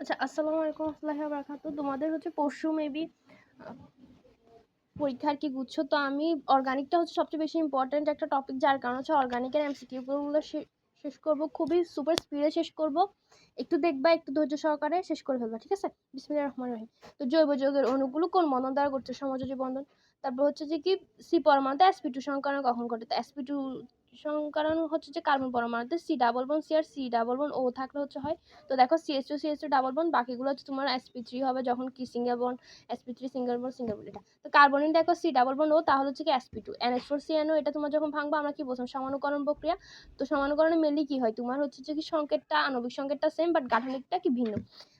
আচ্ছা, আসসালামু আলাইকুম রহমতুল্লাহি ওয়া বারাকাতুহু। তোমাদের হচ্ছে পরশু মেবি পরীক্ষার কি গুচ্ছ। তো আমি অর্গানিকটা হচ্ছে সবচেয়ে বেশি ইম্পর্ট্যান্ট একটা টপিক, যার কারণ হচ্ছে অর্গানিকের এমসিকিউগুলো শেষ করব, খুবই সুপার স্পিডে শেষ করব। একটু দেখবা, একটু ধৈর্য সহকারে শেষ করে ফেলবা, ঠিক আছে? বিসমিল্লাহির রহমানির রহিম। তো জৈব যৌগের অণুগুলো কোন বন্ধন দ্বারা গঠিত? সমযোজী বন্ধন। তারপর হচ্ছে যে কি সি পরমাণুতে sp2 সংকরণ কখন ঘটে? তো sp2 সংকরণ হচ্ছে যে কার্বন পরমাণুতে সি ডাবল বন্ড সি আর সি ডাবল বন্ড ও থাকলে হচ্ছে হয়। তো দেখো CH2 ডাবল বন্ড, বাকিগুলো হচ্ছে তোমার sp3 হবে যখন কি single bond, sp3 single bond single bond. এটা তো কার্বনিন দেখো সি ডাবল বন্ড ও, তাহলে হচ্ছে কি sp2 NH4CNO। এটা তোমার যখন ভাঙবা আমরা কি বলছিলাম? সমানুকরণ প্রক্রিয়া। তো সমানুকরণে মেনলি কি হয় তোমার হচ্ছে যে কি সংকেতটা, আণবিক সংকেতটা সেম বাট গাঠনিকটা কি ভিন্ন।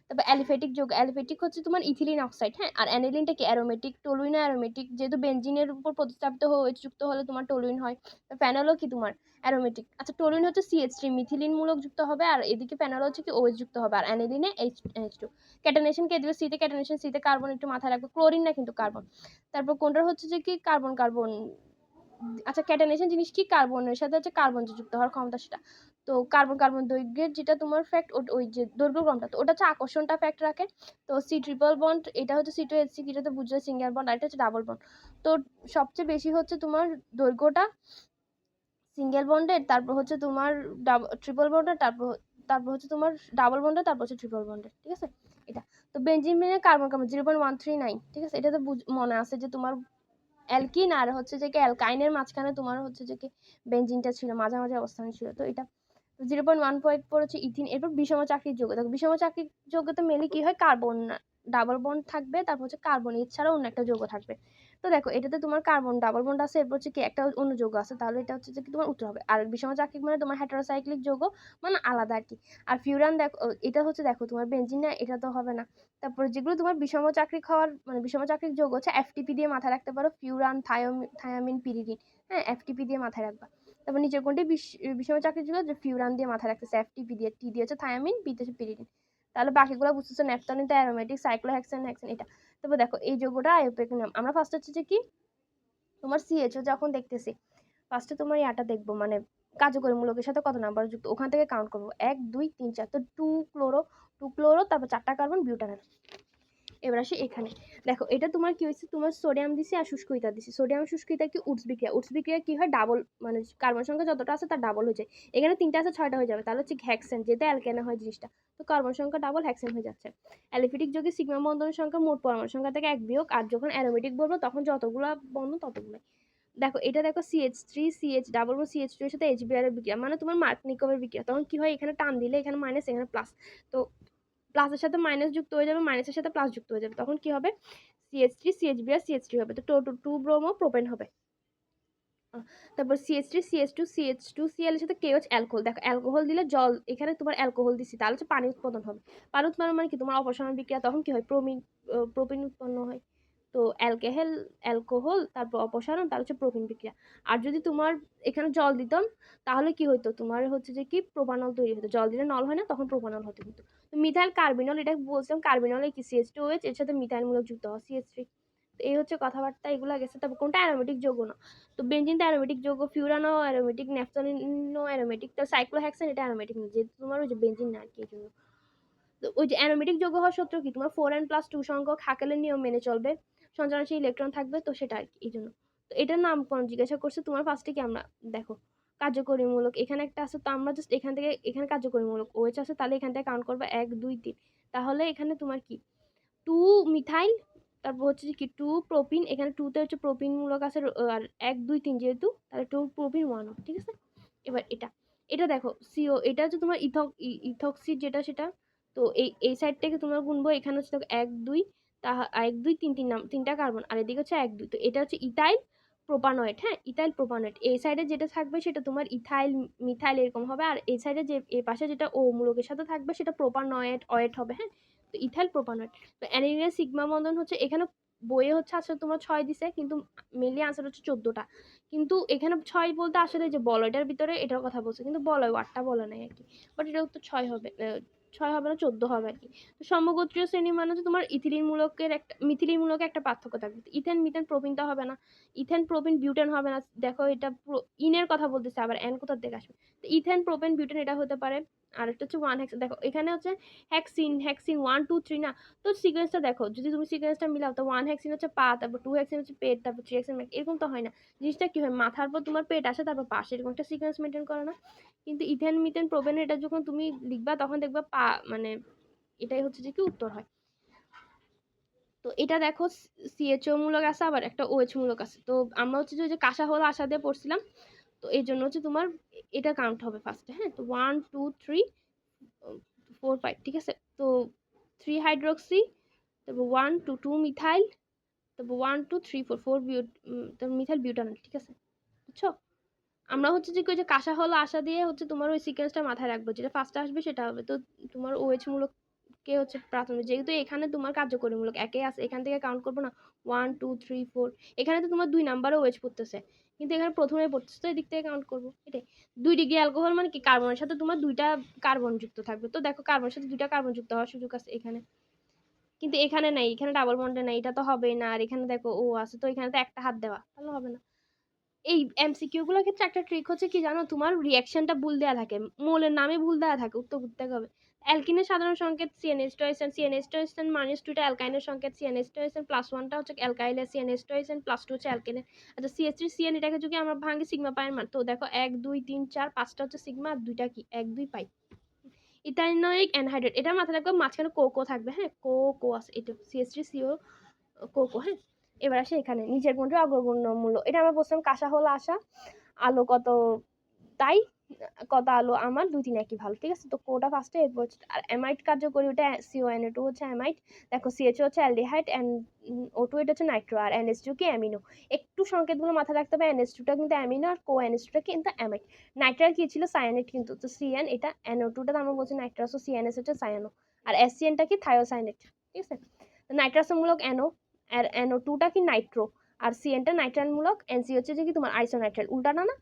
তারপর অ্যালিফেটিক যৌগ, অ্যালিফেটিক হচ্ছে তোমার ইথিলিন অক্সাইড, হ্যাঁ। আর অ্যানিলিনটা কি অ্যারোমেটিক, টলুইনও অ্যারোমেটিক, যেহেতু বেনজিনের উপর প্রতিস্থাপিত হয়ে OH যুক্ত হলে তোমার টলুইন হয়। ফেনলও কি তোমার অ্যারোমেটিক। আচ্ছা, টলুইন হচ্ছে CH3 মিথিলিন মূলক যুক্ত হবে, আর এদিকে ফেনল হচ্ছে কি OH যুক্ত হবে, আর অ্যানিলিনে NH2। ক্যাটানেশন কে দিবে? সিতে ক্যাটানেশন, সিতে কার্বন একটু মাথায় রাখবে, ক্লোরিন না কিন্তু কার্বন। তারপর কোনটার হচ্ছে যে কি কার্বন কার্বন। আচ্ছা, ক্যাটানেশন জিনিস কি? কার্বনের সাথে হচ্ছে কার্বন যে যুক্ত হওয়ার ক্ষমতা সেটা। তো কার্বন কার্বন দৈর্ঘ্যের যেটা তোমার ফ্যাক্ট, ওই যে দৈর্ঘ্য ক্রমটা, তো ওটা হচ্ছে আকর্ষণটা ফ্যাক্ট রাখে। তো সি ট্রিপল বন্ড, এটা হচ্ছে C2H6, যেটা বুঝলে সিঙ্গেল বন্ড, আর এটা হচ্ছে ডাবল বন্ড। তো সবচেয়ে বেশি হচ্ছে তোমার দৈর্ঘ্যটা সিঙ্গেল বন্ডের, তারপর হচ্ছে তোমার ট্রিপল বন্ডের, তারপর তারপর হচ্ছে তোমার ডাবল বন্ডের, তারপর হচ্ছে ট্রিপল বন্ডের, ঠিক আছে? এটা তো বেঞ্জিনের কার্বন কার্বন 0.139, ঠিক আছে? এটা তো মনে আছে যে তোমার অ্যালকিন আর হচ্ছে যে কি অ্যালকাইনের মাঝখানে তোমার হচ্ছে যে কি বেঞ্জিনটা ছিল, মাঝামাঝি অবস্থানে ছিল। তো এটা 0.154 হচ্ছে ইথিন। এরপর বিষম চাকরির যৌগ, দেখো বিষম চাকরির যৌগতে মেনলি কি হয়? কার্বন ডাবল বন্ড থাকবে, তারপর হচ্ছে কার্বন এছাড়াও অন্য একটা যৌগ থাকবে। তো দেখো এটাতে তোমার কার্বন ডাবল বন্ড আছে, এরপর হচ্ছে কি একটা অন্য যৌগ আছে, তাহলে এটা হচ্ছে যে কি তোমার উত্তর হবে। আর বিষম চাকরিক মানে তোমার হেটারোসাইক্লিক যৌগ, মানে আলাদা আর কি। আর ফিউরান দেখো, এটা হচ্ছে দেখো তোমার বেঞ্জিন না, এটা তো হবে না। তারপর যেগুলো তোমার বিষম চাকরিক হওয়ার মানে বিষম চাকরিক যৌগ হচ্ছে FTP দিয়ে মাথায় রাখতে পারো, ফিউরান, থায়ামিন, পিরিডিন, হ্যাঁ। FTP দিয়ে মাথায় রাখবা। তারপর নিচের কোনটি বিষম চাকরিক যৌগ? যে ফিউরান দিয়ে মাথায় রাখতেছে, FTP দিয়ে, টি দিয়ে হচ্ছে থায়ামিন, পি দিয়ে হচ্ছে পিরিডিন। তাহলে বাকিগুলো বুঝতেছো, ন্যাফথালিন তো অ্যারোমেটিক, সাইক্লোহেক্সেন হেক্সেন এটা। তারপর দেখো এই যৌগটা আইউপ্যাক নাম। আমরা ফার্স্ট হচ্ছে যে কি তোমার CHO যখন দেখতেছি, ফার্স্টে তোমার ইয়াটা দেখবো, মানে কার্যকরী মূলকের সাথে কত নাম্বার যুক্ত, ওখান থেকে কাউন্ট করবো 1 2 3 4। তো টু ক্লোরো, তারপর 4টা কার্বন, বিউটানল। এবার আসি এখানে, দেখো এটা তোমার কি হয়েছে, তোমার সোডিয়াম দিছি আর শুষ্ক ইথা দিছি। সোডিয়াম শুষ্ক ইথা কি উৎস বিক্রিয়া, উৎস বিক্রিয়া কি হয়? ডাবল, মানে কার্বন সংখ্যা যতটা আছে তার ডাবল হয়ে যায়। এখানে 3টা আছে 6টা হয়ে যাবে, তাহলে হচ্ছে হেক্সেন, যেটা অ্যালকেনে হয় জিনিসটা। তো কার্বন সংখ্যা ডাবল, হেক্সেন হয়ে যাচ্ছে। অ্যালিফেটিক যৌগে সিগমা বন্ধনের সংখ্যা মোট পরমাণু সংখ্যা থেকে 1 বিয়োগ, আর যখন অ্যারোমেটিক বলবো তখন যতগুলা বন্ধন ততগুলাই। দেখো এটা দেখো CH3 CH double bond CH2 এর সাথে HBr এর বিক্রিয়া, মানে তোমার মার্কনিকোভের বিক্রিয়া। তখন কি হয়? এখানে টান দিলে এখানে মাইনাস, এখানে প্লাস। তো প্লাসের সাথে মাইনাস যুক্ত হয়ে যাবে, মাইনাসের সাথে প্লাস যুক্ত হয়ে যাবে, তখন কি হবে? CH3 CHBr CH3 হবে, তো 2 ব্রোমো প্রোপেন হবে। তারপর CH3 CH2 CH2Cl এর সাথে KOH অ্যালকোহল। দেখো অ্যালকোহল দিলে জল, এখানে তোমার অ্যালকোহল দিছি, তাহলে হচ্ছে পানি উৎপাদন হবে। পানি উৎপাদন মানে কি? তোমার অপসারণ বিক্রিয়া, তখন কি হয়? প্রোপিন উৎপন্ন হয়। তো অ্যালকোহল, তারপর অপসারণ, তার হচ্ছে প্রোপিন বিক্রিয়া। আর যদি তোমার এখানে জল দিতাম, তাহলে কি হইতো? তোমার হচ্ছে যে কি প্রোপানল তৈরি হতো। জল দিলে নল হয় না, তখন প্রোপানল হতো। কিন্তু মিথাইল কার্বিনল, এটা বলছিলাম, কার্বিনলে কি CH2OH এর সাথে মিথাইল মূলক যুক্ত হয় CH3। এই হচ্ছে কথাবার্তা, এগুলো গেছে। তারপর কোনটা অ্যারোমেটিক যৌগ না? তো বেনজিন তো অ্যারোমেটিক যৌগ, ফিউরানো অ্যারোমেটিক, ন্যাফথলিনও অ্যারোমেটিক। তো সাইক্লোহেক্সেন এটা অ্যারোমেটিক না, যেহেতু তোমার ওই যে বেনজিন না আর কি, এই জন্য। তো ওই যে অ্যারোমেটিক যৌগ হওয়ার সূত্র কি? তোমার 4n+2 সংখ্যক হাকেলের নিয়ম মেনে চলবে, সঞ্চালনশীল ইলেকট্রন থাকবে, তো সেটা আর কি, এই জন্য। তো এটার নামকরণ জিজ্ঞাসা করছে তোমার ফার্স্টে কি, আমরা দেখো কার্যকরীমূলক এখানে একটা আছে, তো আমরা জাস্ট এখান থেকে, এখানে কার্যকরীমূলক OH আছে, তাহলে এখান থেকে কাউন্ট করবে 1 2 3। তাহলে এখানে তোমার কি 2 মিথাইল, তারপর হচ্ছে কি 2 প্রোপিন, এখানে 2 তে হচ্ছে প্রোপিন মূলক আছে, আর 1 2 3 যেহেতু, তাহলে 2 প্রোপিন 1, ঠিক আছে? এবার এটা এটা দেখো CO, এটা হচ্ছে তোমার ইথক্সিড যেটা সেটা। তো এই সাইড থেকে তোমার গুনবো, এখানে হচ্ছে দেখো 1 2, তা 1 2 3 তিনটা কার্বন, আর এদিকে হচ্ছে 1 2। তো এটা হচ্ছে ইথাইল প্রোপানয়েড, হ্যাঁ, ইথাইল প্রোপানয়েড। এই সাইডে যেটা থাকবে সেটা তোমার ইথাইল মিথাইল এরকম হবে, আর এই সাইডে যে এই পাশে যেটা ও মূলকের সাথে থাকবে সেটা প্রোপানয়েড অয়েড হবে, হ্যাঁ। তো ইথাইল প্রোপানয়েড। তো অ্যানিলিনের সিগমা বন্ধন হচ্ছে, এখানে বইয়ে হচ্ছে আসলে তোমার 6 দিছে, কিন্তু মেনলি আনসার হচ্ছে 14টা। কিন্তু এখানে 6 বলতে আসলে যে বলয়টার ভিতরে এটার কথা বলছে, কিন্তু বলয় ওয়ার্ডটা বলে নাই আর কি। বাট এটা উত্তর 6 হবে, 6 হবে না, 14 হবে আর কি। তো সমগোত্রীয় শ্রেণী মানে হচ্ছে তোমার ইথিলিন মূলকের একটা, মিথিলিন মূলকের একটা পার্থক্য থাকবে। ইথেন মিথেন প্রোপিনটা হবে না, ইথেন প্রোপিন বিউটেন হবে না। দেখো এটা ইনের কথা বলতেছে, আবার এন কোথা থেকে আসবে? তো ইথেন প্রোপেন বিউটেন এটা হতে পারে আর একটা হচ্ছে 1 হেক্সিন। দেখো এখানে হচ্ছে হেক্সিন 1 2 3 না, তো সিকোয়েন্সটা দেখো, যদি তুমি সিকোয়েন্সটা মিলাও তো 1 হেক্সিন হচ্ছে পা, তারপর 2 হেক্সিন হচ্ছে পেট, তারপর 3 হেক্সিন এরকম তো হয় না। জিনিসটা কি হয়, মাথার পর তোমার পেট আসে, তারপর পাশে, এরকম একটা সিকোয়েন্স মেনটেন করে না। কিন্তু ইথেন মিথেন প্রোপেন এটা যখন তুমি লিখবা তখন দেখবা পা মানে এটাই হচ্ছে যে কি উত্তর হয়। তো এটা দেখো সিএচও মূলক আছে, আবার একটা ওএইচ মূলক আছে। তো আমরা হচ্ছে যে ওই যে কাঁসা হল আশা দিয়ে পড়ছিলাম, তো এই জন্য হচ্ছে তোমার এটা কাউন্ট হবে ফার্স্টে। হ্যাঁ, তো 1 2 3 4 5, ঠিক আছে। তো 3 হাইড্রোক্সি, তারপর 1 2 2 মিথাইল, তারপর 1 2 3 4 4 তারপর মিথাইল বিউটানল, ঠিক আছে, বুঝছো? আমরা হচ্ছে যে কি ওই যে কাঁসা হল আশা দিয়ে হচ্ছে তোমার ওই সিকোয়েন্সটা মাথায় রাখবো, যেটা ফার্স্টে আসবে সেটা হবে। তো তোমার ওএইচ মূলক কে হচ্ছে প্রাথমিক, যেহেতু এখানে তোমার কার্যকরীমূলক একে আছে, এখান থেকে কাউন্ট করবো না 1 2 3 4, এখানে তো তোমার 2 নাম্বারে ওএইচ পড়তেছে, কিন্তু এখানে প্রথমে পড়তেছে, তো এদিক থেকে কাউন্ট করবো এটাই। 2 ডিগ্রি অ্যালকোহল মানে কি, কার্বনের সাথে তোমার 2টা কার্বন যুক্ত থাকবে। তো দেখো কার্বনের সাথে 2টা কার্বন যুক্ত হওয়ার সুযোগ আছে এখানে, কিন্তু এখানে নাই, এখানে ডাবল বন্ডে নাই, এটা তো হবেই না। আর এখানে দেখো ও আছে, তো এখানে তো একটা হাত দেওয়া, তাহলে হবে না। এই এমসিকিউ গুলোর ক্ষেত্রে একটা ট্রিক হচ্ছে কি জানো, তোমার রিঅ্যাকশনটা ভুল দেওয়া থাকে, মোলের নামে ভুল দেওয়া থাকে, উত্তর করতে হবে। অ্যালকিনের সাধারণ সংকেত CnH2SN, CnH2SN -2টা অ্যালকাইনের সংকেত, CnH2SN +1টা হচ্ছে অ্যালকাইলের, CnH2SN +2 হচ্ছে অ্যালকেনের। আচ্ছা CH3CN এটাকে যদি আমরা ভাঙি সিগমা পাইয়ের মান, তো দেখো 1 2 3 4 5টা হচ্ছে সিগমা, আর 2টা কি 1 2 পাই। ইথানোয়িক অ্যানহাইড্রেট, এটা মাথায় রাখবে, মাঝখানে কোকো থাকবে। হ্যাঁ, কোকো আছে, এটা CH3CO কোকো। হ্যাঁ, এবার আসে এখানে নিচের কোনটা অগ্রগণ্য মূল্য, এটা আমরা বলছিলাম কাঁসা হলো আশা, আলো কত তাই, কত আলো আমার, 2 3 একই ভালো, ঠিক আছে। তো কোটা ফার্স্টে, এরপর আর অ্যামাইড কার্যকরী ওটা CONA2 হচ্ছে অ্যামাইড। দেখো CHO হচ্ছে অ্যালডিহাইড, এন্ড O2 এটা হচ্ছে নাইট্রো, আর NH2 কি অ্যামিনো। একটু সংকেতগুলো মাথায় রাখতে হবে, NH2টা কিন্তু অ্যামিনো, আর NH2টা কিন্তু অ্যামাইড। নাইট্রাল কি ছিল, সায়ানাইড, কিন্তু তো CN এটা NO2টা আমরা বলছি নাইট্রাস, CNS হচ্ছে সায়ানো, আর SCNটা কি থায়োসায়ানাইড, ঠিক আছে। নাইট্রাসমূলক NO, আর NO2টা কি নাইট্রো, আর CNটা নাইট্রাল মূলক, NC হচ্ছে যে কি তোমার আইসোনাইট্রাল, উল্টাটা না,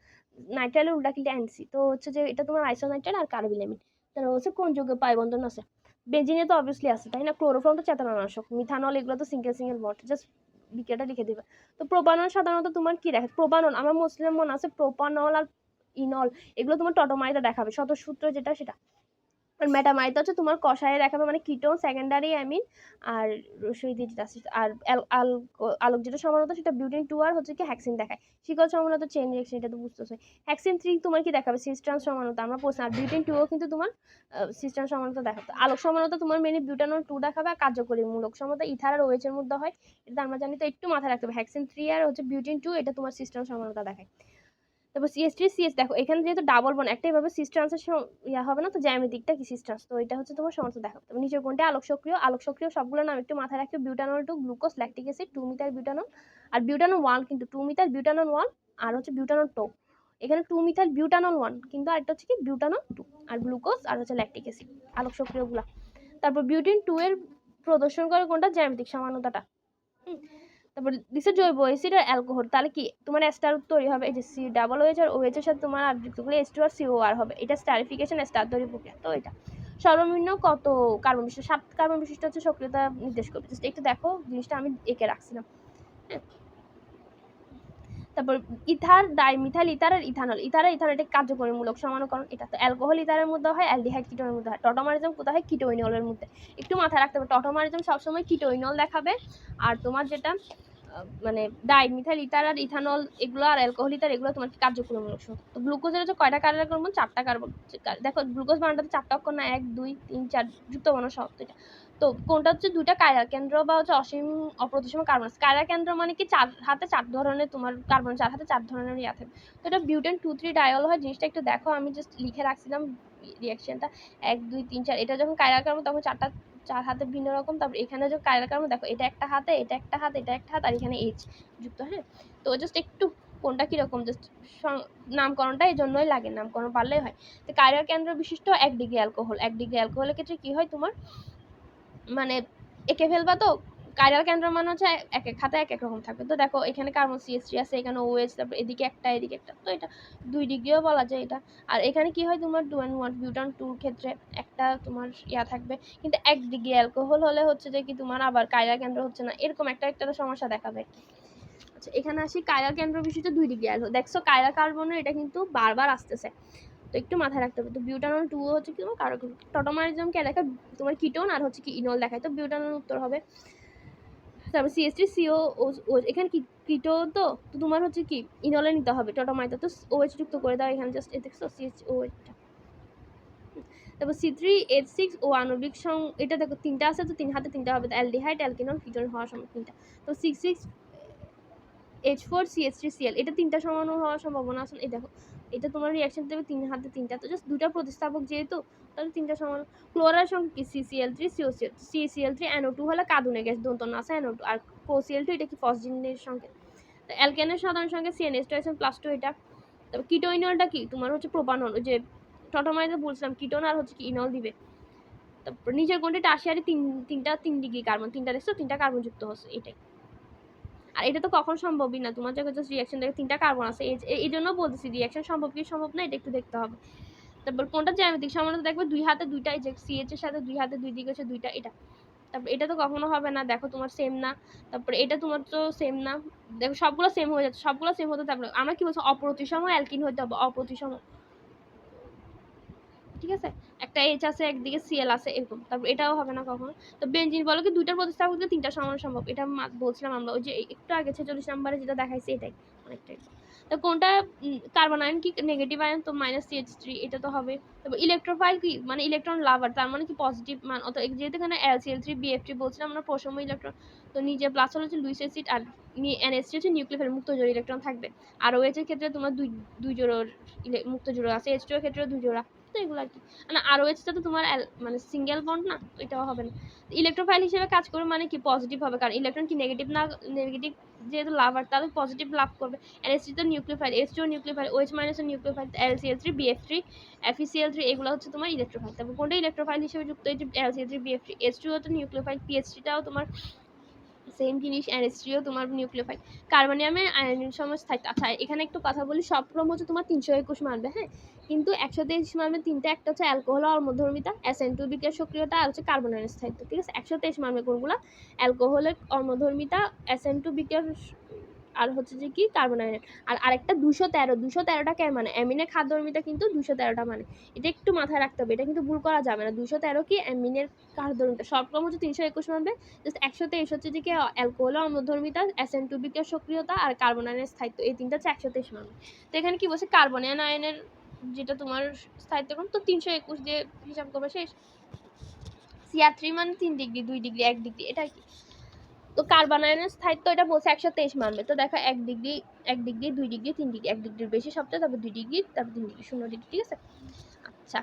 নাইট্রালের উল্টা কিন্তু NC, তো হচ্ছে যে এটা তোমার আইসোনাইট্রাল আর কার্বিলামিন। তাহলে হচ্ছে কোন যৌগে পাই বন্ধন আছে, বেঞ্জিনে তো অবভিয়াসলি আছে, তাই না। ক্লোরোফর্ম তো চেতনানাশক, মিথানল এগুলো তো সিঙ্গেল সিঙ্গেল বন্ড, জাস্ট বিক্রিয়াটা লিখে দিবে। তো প্রোপানল সাধারণত তোমার কি রাখে, প্রোপানল আমার মুসলিম মনে আছে, প্রোপানল আর ইনল এগুলো তোমার টটোমারিতে দেখাবে, শতসূত্র যেটা সেটা। আর মেটামাইট হচ্ছে তোমার কষায়ে দেখাবে, মানে কিটোন সেকেন্ডারি অ্যামিন, আর রসইদির আর আলোক যেটা সমানতা সেটা বিউটিন 2, আর হচ্ছে কি হ্যাক্সিন দেখায়। শিকল সমানতা চেইন রিঅ্যাকশন, এটা তো বুঝতেছো। হ্যাক্সিন 3 তোমার কি দেখাবে, সিস্টার্ন সমানতা আমরা পড়ছি, আর বিউটিন 2 ও কিন্তু তোমার সিস্টার্ন সমানতা দেখাবে। আলোক সমানতা তোমার মেনলি বিউটানল 2 দেখাবে, আর কার্যকরী মূলক সমানতা ইথার আর ওএইচ এর মধ্যে হয়, এটা আমরা জানি, তো একটু মাথায় রাখতে হবে। হ্যাক্সিন 3 আর হচ্ছে বিউটিন 2 এটা তোমার সিস্টার্ন সমানতা দেখায়। তারপর CH3CH, দেখো এখানে যেহেতু ডাবল বন্ড, একটা এভাবে সিস্টান্সের ইয়া হবে না, তো জ্যামিতিকটা কি সিস্টান্স, তো এটা হচ্ছে তোমার সমানতা দেখো। তবে নিচের কোনটা আলোক সক্রিয়, আলোক সক্রিয় সবগুলো নাম একটু মাথায় রাখো, butanol 2 glucose lactic acid 2 methyl butanol, আর বিউটানল 1 কিন্তু 2 মিথাইল বিউটানল 1, আর হচ্ছে বিউটানল 2, এখানে 2 মিথাইল বিউটানল 1, কিন্তু আরেকটা হচ্ছে কি বিউটানল 2, আর গ্লুকোজ আর হচ্ছে ল্যাকটিক অ্যাসিড আলোক সক্রিয়গুলা। তারপর বিউটিন 2 এর প্রদর্শন করে কোনটা, জ্যামিতিক সমানতাটা। তারপর দিছে জৈব অ্যাসিড আর অ্যালকোহল, তাহলে কি তোমার এস্টার তৈরি হবে, এই যে সি ডাবল ওএইচ আর ওএইচ এর সাথে তোমার আর যুক্ত করলে H2 আর COR হবে, এটা স্টারিফিকেশন স্টার তৈরি প্রক্রিয়া। তো এটা সর্বনিম্ন কত কার্বন বিশিষ্ট, 7 কার্বন বিশিষ্ট হচ্ছে সক্রিয়তা নির্দেশ করবে, জাস্ট একটু দেখো জিনিসটা আমি এঁকে রাখছিলাম। হ্যাঁ, তারপর ইথার ডাইমিথাইল ইথার আর ইথানল, ইথার আর ইথানল এটা কার্যকরীমূলক সমানুকরণ, এটা তো অ্যালকোহল ইথারের মধ্যে হয়, অ্যালডিহাইড কিটোনের মধ্যে হয়, টটোমারিজম কোথায় হয়, কিটোইনলের মধ্যে। একটু মাথায় রাখতে হবে, টটোমারিজম সবসময় কিটোইনল দেখাবে, আর তোমার যেটা মানে ডাইমিথাইল ইথার আর ইথানল এগুলো আর অ্যালকোহল ইথার এগুলো তোমার কার্যকরীমূলক। তো গ্লুকোজের হচ্ছে কয়টা কার্যকরণ, 4টা কার্বন। দেখো গ্লুকোজ বানাতে 4টা অক্ষর না, 1 2 3 4 যুক্ত বর্ণ সহ, তো এটা তো কোনটা হচ্ছে 2টা কাইরাল কেন্দ্র বা হচ্ছে অসীম অপ্রতিসম কার্বন। কাইরাল কেন্দ্র মানে কি 4 হাতে 4 ধরনের, তোমার কার্বন 4 হাতে 4 ধরনের ইয়া থাকে। তো এটা বিউটেন 2 3 ডায়ল হয়, জিনিসটা একটু দেখো, আমি জাস্ট লিখে রাখছিলাম রিঅ্যাকশনটা 1 2 3 4, এটা যখন কাইরাল কার্বন তখন 4টা 4 হাতে ভিন্ন রকম। তারপর এখানে যে কাইরাল কার্বন দেখো, এটা একটা হাতে, এটা একটা হাত, এটা একটা হাত, আর এখানে এইচ যুক্ত। হ্যাঁ, তো জাস্ট একটু কোনটা কিরকম জাস্ট নামকরণটা এই জন্যই লাগে, নামকরণ পারলেই হয়। তো কাইরাল কেন্দ্র বিশিষ্ট 1 ডিগ্রি অ্যালকোহল, 1 ডিগ্রি অ্যালকোহলের ক্ষেত্রে কি হয় তোমার, মানে এঁকে ফেলবা তো, কাইরাল কেন্দ্র মানে হচ্ছে এক এক খাতায় এক এক রকম থাকবে। তো দেখো এখানে কার্বন CH3 আছে, এখানে OH, তারপর এদিকে একটা এদিকে একটা, তো এটা 2 ডিগ্রিও বলা যায় এটা। আর এখানে কি হয় তোমার 2 and 1 বিউটান 2 ক্ষেত্রে একটা তোমার ইয়া থাকবে, কিন্তু 1 ডিগ্রি অ্যালকোহল হলে হচ্ছে যে কি তোমার আবার কাইরাল কেন্দ্র হচ্ছে না, এরকম একটা একটা সমস্যা দেখাবে। আচ্ছা এখানে আসি, কাইরাল কেন্দ্র বিশিষ্ট 2 ডিগ্রি অ্যালকোহল, দেখছো কাইরাল কার্বনের এটা কিন্তু বারবার আসতেছে। তো একটু মাথায় রাখতে হবে। তো বিউটানল 2 হচ্ছে কি তোমার কার্বন। টটোমারিজম কে দেখায় তোমার কিটোন আর হচ্ছে কি ইনল দেখায়, তো বিউটানল উত্তর হবে। তারপর CH3CO এখানে কি কিটো, তো তোমার হচ্ছে কি ইনলে নিতে হবে টটোমারিজম, তো OH যুক্ত করে দাও এখানে, জাস্ট দেখছো CHOH। তারপর C3H6 ও আণবিক এটা দেখো 3টা আছে, তো 3 হাতে 3টা হবে, অ্যালডিহাইড অ্যালকিনল কিটোন হওয়ার সময় 3টা। তো 66H4CH3Cl এটা 3টা সমান হওয়ার সম্ভাবনা আছে। এই দেখো এটা তোমার রিঅ্যাকশন দেবে 3 হাতে 3টা, তো জাস্ট 2টা প্রতিস্থাপক যেহেতু, তাহলে 3টা সমান। ক্লোরার সংখ্যা কি CCl3 COCl, CCl3 NO2 হলে কার্বনের গ্যাস, দন্ত না আছে NO2, আর COCl2 এটা কি ফসফিনের সংখ্যা। তো অ্যালকেনের সাধারণ সংখ্যা CnH2SN+2 এটা। তারপর কিটোইনলটা কি তোমার হচ্ছে প্রোপানল, ওই যে টটোমারিজে বলছিলাম কিটোন আর হচ্ছে কি ইনল দিবে। তারপর নিচের কোনটি টারশিয়ারি 3 ডিগ্রি কার্বন, 3টা দেখছো 3টা কার্বন যুক্ত হচ্ছে এটাই। আর এটা তো কখন সম্ভবই না, তোমার জায়গায় জাস্ট রিঅ্যাকশন দেখে 3টা কার্বন আছে, এই জন্য বলতেছি রিঅ্যাকশন সম্ভব কি সম্ভব না এটা একটু দেখতে হবে। তারপর কোনটা জ্যামিতিক সমানতা দেখবে 2 হাতে 2টা, এই যে CH এর সাথে 2 হাতে 2 দিকে হচ্ছে 2টা এটা। তারপর এটা তো কখনো হবে না, দেখো তোমার সেম না। তারপরে এটা তোমার তো সেম না, দেখো সবগুলো সেম হয়ে যাচ্ছে, সবগুলো সেম হতে, তারপরে আমরা কি বলছি অপ্রতিসম অ্যালকিন হইতে হবে, অপ্রতিসম, ঠিক আছে। একটা H আছে একদিকে Cl আছে এরকম, তারপর এটাও হবে না কখনো। তো বেনজিন বলো কি দুইটার প্রতিস্থাপক দিয়ে 3টা সমান সম্ভব, এটা বলছিলাম আমরা ওই যে একটু আগে 46 নম্বরে যেটা দেখাইছে এটাই অনেকটাই। তো কোনটা কার্বন আয়ন কি নেগেটিভ আয়ন, তো -CH3 এটা তো হবে। তারপর ইলেকট্রোফাইল কি মানে ইলেকট্রন লাভার, তার মানে কি পজিটিভ মান, অত যেহেতু এখানে LCl3 BF3 বলছিলাম আমরা প্রসম ইলেকট্রন, তো নিজে প্লাস হচ্ছে লুইস অ্যাসিড, আর NH3 হচ্ছে নিউক্লিওফিল মুক্ত জোড় ইলেকট্রন থাকবে। আর OH এর ক্ষেত্রে তোমার দুই জোড় মুক্ত জোড় আছে, H2 এর ক্ষেত্রে 2 জোড়া, তো এগুলো আর কি। না ROH টা তো তোমার মানে সিঙ্গেল বন্ড না, তো এটাও হবে না। ইলেকট্রোফাইল হিসেবে কাজ করবে মানে কি পজিটিভ হবে, কারণ ইলেকট্রন কি নেগেটিভ না, নেগেটিভ যেহেতু লাভার তাহলে পজিটিভ লাভ করবে। NH3 তো nucleophile, H2 nucleophile, OH minus nucleophile, LCl3 BF3 FeCl3 এগুলো হচ্ছে তোমার ইলেকট্রোফাইল। তারপর কোনটা ইলেকট্রোফাইল হিসেবে যুক্ত, এই যে LCl3 BF3, H2 তো নিউক্লিওফাইল, PH3 টাও তোমার সেম জিনিস, NH3ও তোমার নিউক্লিওফাইল। কার্বনিয়ামে আয়নের সমস্থায়িত্ব, আচ্ছা এখানে একটু কথা বলি, সব ক্রম হচ্ছে তোমার 321 মানবে, হ্যাঁ, কিন্তু 123 মানবে তিনটা, একটা হচ্ছে অ্যালকোহল অম্লধর্মিতা, SN2 বিক্রিয়ার সক্রিয়তা, আর হচ্ছে কার্বন আয়নের স্থায়িত্ব, ঠিক আছে। 123 মানবে কোনগুলো, অ্যালকোহলের অম্লধর্মিতা, SN2 বিক্রিয়ার, আর হচ্ছে যে কি কার্বন আয়নের। আর আরেকটা 213টা কে মানে অ্যামিনের খাদ্যধর্মিতা, কিন্তু 213টা মানে, এটা একটু মাথায় রাখতে হবে, এটা কিন্তু ভুল করা যাবে না। 213 কি অ্যামিনের খাদ্যধর্মিতা, সব ক্রম হচ্ছে 321 মানবে, জাস্ট 123 হচ্ছে যে কি অ্যালকোহল অম্লধর্মিতা, SN2 বিক্রিয়ার সক্রিয়তা, আর কার্বন আয়নের স্থায়িত্ব, এই তিনটা হচ্ছে 123 মানবে। তো এখানে কি বলছে কার্বনিয়ান আয়নের যেটা তোমার স্থায়িত্বক্রম, তো 321 দিয়ে হিসাব করবে শেষ। CR3 মানে 3 ডিগ্রি 2 ডিগ্রি 1 ডিগ্রি, এটা কি। তো কার্বন আয়নের স্থায়িত্ব এটা বলছে 123 মানবে, তো দেখো 1 ডিগ্রি 1 ডিগ্রি 2 ডিগ্রি 3 ডিগ্রি, 1 ডিগ্রির বেশি সবচেয়ে, তারপর 2 ডিগ্রি, তারপর 3 ডিগ্রি 0 ডিগ্রি, ঠিক আছে। আচ্ছা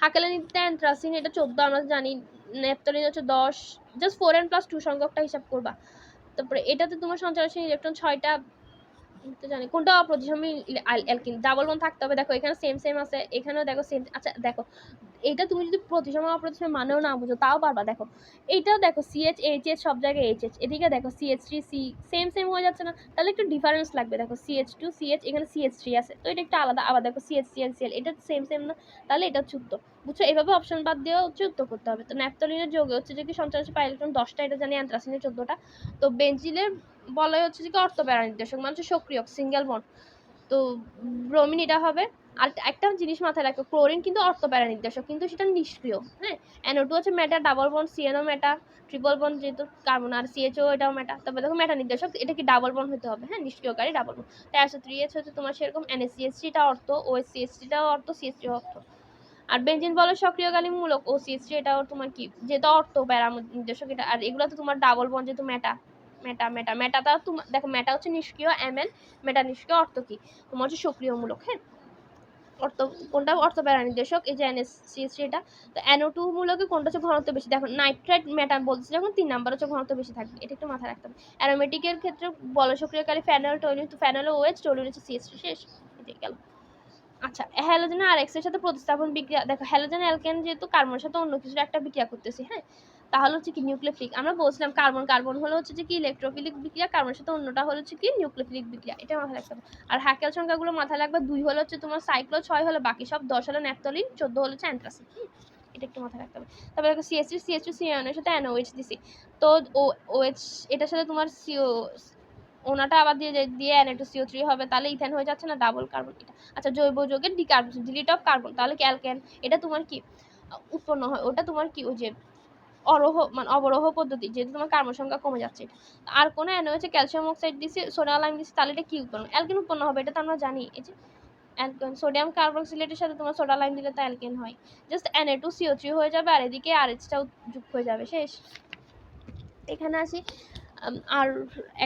হাকেলানিতে অ্যান্থ্রাসিন এটা 14 আমরা জানি, ন্যাপথলিন হচ্ছে 10, জাস্ট 4n+2 সংখ্যকটা হিসাব করবা। তারপরে এটাতে তোমার সঞ্চালনশীল ইলেকট্রন 6টা, তো জানি কোনটা অপ্রতিসমী অ্যালকিন, ডাবল বন্ড থাকতে হবে, দেখো এখানে সেম সেম আছে, এখানেও দেখো সেম। আচ্ছা দেখো এটা তুমি যদি প্রতিসম অপ্রতিসম মানেও না বুঝো তাও পারবা, দেখো এইটাও দেখো CH HH সব জায়গায় HH, এদিকে দেখো CH3 C সেম সেম হয়ে যাচ্ছে না, তাহলে একটু ডিফারেন্স লাগবে। দেখো CH2 CH, এখানে CH3 আছে, তো এটা একটু আলাদা। আবার দেখো CHCl Cl এটা সেম সেম না, তাহলে এটা হচ্ছে উত্তর, বুঝছো। এইভাবে অপশন বাদ দিয়েও হচ্ছে উত্তর করতে হবে। তো ন্যাপথলিনের যোগে হচ্ছে যে কি সঞ্চালনশীল পাই ইলেকট্রন 10টা, এটা জানি, অ্যান্থ্রাসিনের 14টা। তো বেনজিলের বলয় হচ্ছে যে কি অর্থপ্যারা নির্দেশক, মানে হচ্ছে সক্রিয় সিঙ্গেল বন্ড, তো ব্রোমিন এটা হবে। আর একটা জিনিস মাথায় রাখো, ক্লোরিন কিন্তু অর্থপ্যারা নির্দেশক, কিন্তু সেটা নিষ্ক্রিয়, হ্যাঁ। NO2 হচ্ছে মেটা, ডাবল বন্ড, CNO মেটা, ট্রিপল বন্ড যেহেতু কার্বন, আর CHO এটাও মেটা। তারপরে দেখো মেটা নির্দেশক, এটা কি ডাবল বন্ড হতে হবে, হ্যাঁ, নিষ্ক্রিয়কারী ডাবল বন্ড। তাই আসলে 3H হচ্ছে তোমার সেরকম, NaCH3 টা অর্থ, OHCH3 টাও অর্থ, CH3 অর্থ। আর বেনজিন বলো সক্রিয়কারী মূলক, OCH3 এটাও তোমার কি যেটা অর্থপ্যারা নির্দেশক এটা। আর এগুলো তো তোমার ডাবল বন্ড যেহেতু মেটা, মেটাটা তোমার দেখো, মেটা হচ্ছে নিষ্ক্রিয় MN, মেটা নিষ্ক্রিয়, অর্থ কি তোমার হচ্ছে সক্রিয় মূলক, হ্যাঁ। অর্থ কোনটা অর্থপ্যারা নির্দেশক, এই যে NaCH3 এটা। তো NO2 মূলকে কোনটা হচ্ছে ঘনত্ব বেশি, দেখো নাইট্রেট মেটা বলছে যখন 3 নাম্বার হচ্ছে ঘনত্ব বেশি থাকবে, এটা একটু মাথায় রাখতে হবে। অ্যারোমেটিকের ক্ষেত্রে বল সক্রিয়কারী ফেনল, টoluene, তো ফেনল OH, টoluene হচ্ছে CH3, শেষ, এটাই গেল। আচ্ছা হ্যালোজেন আর এক্স এর সাথে প্রতিস্থাপন বিক্রিয়া, দেখো হ্যালোজেন অ্যালকেন যেহেতু কার্বনের সাথে অন্য কিছুর একটা বিক্রিয়া করতেছি, হ্যাঁ, তাহলে হচ্ছে কি নিউক্লিওফিলিক। আমরা বলছিলাম কার্বন কার্বন হলো হচ্ছে যে কি ইলেকট্রোফিলিক বিক্রিয়া, কার্বনের সাথে অন্যটা হলো হচ্ছে কি নিউক্লিওফিলিক বিক্রিয়া, এটা মাথায় রাখতে হবে। আর হ্যাকেল সংখ্যাগুলো মাথায় রাখবে, 2 হলো হচ্ছে তোমার সাইক্লো, 6 হলো বাকি সব, 10 হলো ন্যাপথলিন, 14 হলো হচ্ছে অ্যান্থ্রাসিন, এটা একটু মাথায় রাখতে হবে। তারপরে দেখো CH3 CH2 CN এর সাথে NOH দিছি, তো OH এটার সাথে তোমার CO ওনাটা আবার দিয়ে Na2CO3 হবে, তাহলে ইথেন হয়ে যাচ্ছে না, ডাবল কার্বন এটা। আচ্ছা, জৈব যৌগের ডিকার্বনেশন, ডিলিট অফ কার্বন, তাহলে কি অ্যালকেন, এটা তোমার কি উৎপন্ন হয়, ওটা তোমার কি ওই যে অবরোহ পদ্ধতি, যেহেতু তোমার কার্বন সংখ্যা কমে যাচ্ছে এটা। আর কোনো হচ্ছে ক্যালসিয়াম অক্সাইড দিছি, সোডিয়াম লাইম দিছি, তাহলে এটা কি উৎপন্ন, অ্যালকেন উৎপন্ন হবে, এটা তো আমরা জানি। এই যে অ্যালকেন, সোডিয়াম কার্বক্সিলেটের সাথে তোমার সোডা লাইম দিলে তো অ্যালকেন হয়, জাস্ট Na2CO3 হয়ে যাবে, আর এদিকে আরএইচটাও যুক্ত হয়ে যাবে, শেষ। এখানে আসি, আর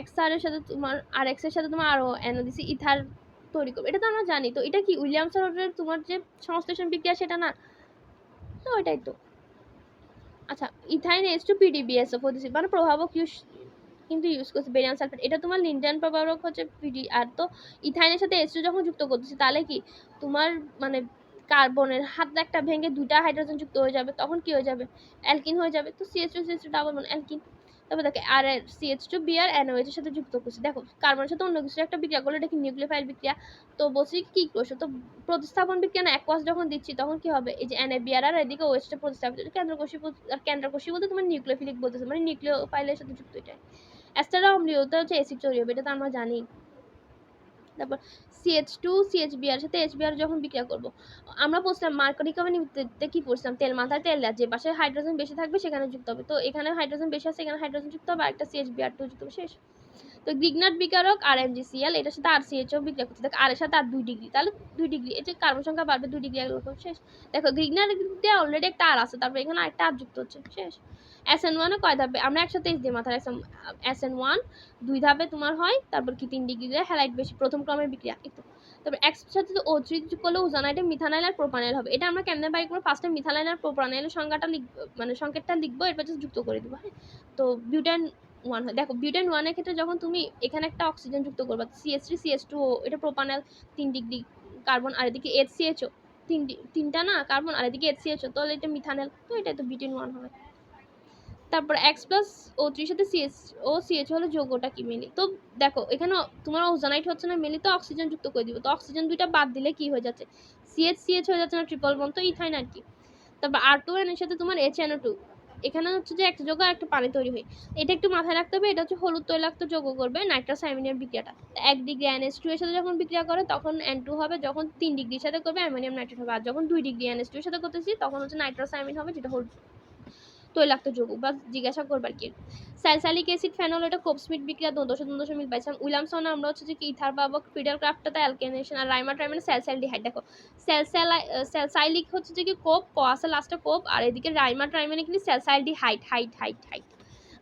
এক্স এর সাথে তোমার আর এক্স এর সাথে তোমার আরো NO দিছি, ইথার তৈরি করবে, এটা তো আমরা জানি। তো এটা কি উইলিয়ামসন রোডের তোমার যে সংশ্লেষণ বিক্রিয়া সেটা না, তো ওইটাই তো। আচ্ছা, ইথাইন H2PDBSO দিছি, মানে প্রভাবক কিন্তু ইউজ করছে বেরিয়াম সালফেট, এটা তোমার লিন্ডেন প্রভাবক হচ্ছে পিডি। আর তো ইথাইনের সাথে H2 যখন যুক্ত করতেছি, তাহলে কি তোমার মানে কার্বনের হাত একটা ভেঙে দুইটা হাইড্রোজেন যুক্ত হয়ে যাবে, তখন কি হয়ে যাবে, অ্যালকিন হয়ে যাবে। তো CH2CH2 ডাবল বন্ড অ্যালকিন। তবে দেখো আর CH2Br NOH এর সাথে যুক্ত করছি, দেখো কার্বনের সাথে অন্য কিছু একটা বিক্রিয়া করলে এটা কি নিউক্লিওফাইল বিক্রিয়া। তো বলছি কি করছো, তো প্রতিস্থাপন বিক্রিয়া না, অ্যাকোয়াস যখন দিচ্ছি তখন কি হবে, এই যে NaBr আর এদিকে OH টা প্রতিস্থাপিত, কেন্দ্রকোষী, আর কেন্দ্রকোষী বলতে তোমার নিউক্লিওফিলিক বলতেছে, মানে নিউক্লিওফাইলের সাথে যুক্ত এটা। অ্যাস্টারা অম্লীয়তা হচ্ছে অ্যাসিড তৈরি হবে, এটা তো আমরা জানি। তারপর CH2CHBr সাথে HBr যখন বিক্রিয়া করব, আমরা পড়ছিলাম মার্কনি কমিউনিটিতে কি পড়ছিলাম, তেল মাথায় তেল দেওয়া, যে পাশে হাইড্রোজেন বেশি থাকবে সেখানে যুক্ত হবে। তো এখানে হাইড্রোজেন বেশি আছে, এখানে হাইড্রোজেন যুক্ত হবে, আরেকটা CHBr2 যুক্ত হবে, শেষ। তো গ্রিগনাট বিকারক আর MgCl, এটার সাথে RCHO বিক্রিয়া করছে, দেখো আর এর সাথে আর 2 ডিগ্রি, তাহলে 2 ডিগ্রি, এই যে কার্বন সংখ্যা বাড়বে 2 ডিগ্রি, এরকম, শেষ। দেখো গ্রিগনাট দিয়ে অলরেডি একটা আর আছে, তারপর এখানে আরেকটা আর যুক্ত হচ্ছে, শেষ। SN1 কয় ধাপে, আমরা 123 দিয়ে মাথায় রাখলাম। SN1 2 ধাপে তোমার হয়, তারপর কি 3 ডিগ্রি দিয়ে হ্যালাইড বেশি, প্রথম ক্রমের বিক্রিয়া একটু। তারপর X সাথে O3 যোগ করলে ওজোনাইডে মিথানাইল আর প্রোপানাইল হবে, এটা আমরা কেমনে বাই করব, ফার্স্টে মিথানাইল আর প্রোপানাইলের সংজ্ঞাটা মানে সংকেতটা লিখবো, এরপর জাস্ট যুক্ত করে দিব, হ্যাঁ। তো বিউটেন 1 হয়, দেখো বিউটেন 1 এর ক্ষেত্রে যখন তুমি এখানে একটা অক্সিজেন যুক্ত করবা, CH3CH2O, এটা প্রোপানাইল 3 ডিগ্রি কার্বন, আর এদিকে HCHO তিনটা না কার্বন, আর এদিকে HCHO, তাহলে এটা মিথানাইল, তো এটাই তো বিউটেন 1 হবে। তারপর X+O3 সাথে CH হলে যৌগটা কি মেলি, তো দেখো এখানে তোমার ওজোনাইট হচ্ছে না মেলি, তো অক্সিজেন যুক্ত করে দিব, তো অক্সিজেন দুইটা বাদ দিলে কি হয়ে যাচ্ছে, CH হয়ে যাচ্ছে না, ট্রিপল বন্ড, তো ইথাইন আর কি। তারপর R2N এর সাথে তোমার HNO2, এখানে হচ্ছে যে একটা যৌগ আর একটা পানি তৈরি হয়, এটা একটু মাথায় রাখতে হবে, এটা হচ্ছে হলুদ তৈলাক্ত যৌগ করবে নাইট্রাস অ্যামোনিয়াম বিক্রিয়াটা। 1 ডিগ্রি NH2 এর সাথে যখন বিক্রিয়া করে তখন N2 হবে, যখন 3 ডিগ্রির সাথে করবে অ্যামোনিয়াম নাইট্রেট হবে, আর যখন 2 ডিগ্রি NH2 এর সাথে করতেছি তখন হচ্ছে নাইট্রাস অ্যামিন হবে, যেটা হলুদ তৈলাক্ত যৌগ, বা জিজ্ঞাসা করবার কি। স্যালসাইলিক অ্যাসিড ফেনল, এটা কোপস্মিট বিক্রিয়া দ্বন্দ্ব মিল পাইছিলাম। উইলিয়ামসন আমরা হচ্ছে যে কি ইথার পাবো, ফিডেল ক্রাফটটাতে অ্যালকেনেশন, আর রাইমা ট্রাইমানে স্যালসাইলডিহাইড। দেখো স্যালসাইলিক হচ্ছে যে কি কোপ, ক আছে লাস্টে কোপ, আর এদিকে রাইমা ট্রাইমানে কিন্তু স্যালসাইলডিহাইড, হাইড।